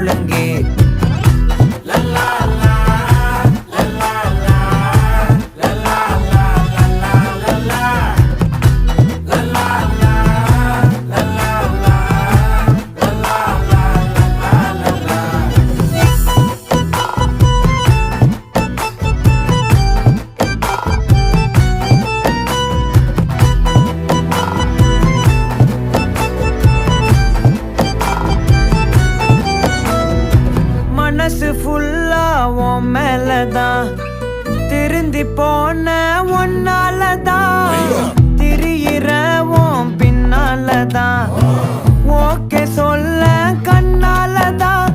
ஒழுங்கே மனசு ஃபுல்லா உன் மேலதான் திருந்தி போன ஒன்னாலதான் திரியிற உன் பின்னாலதான் ஓகே சொல்ல கண்ணாலதான்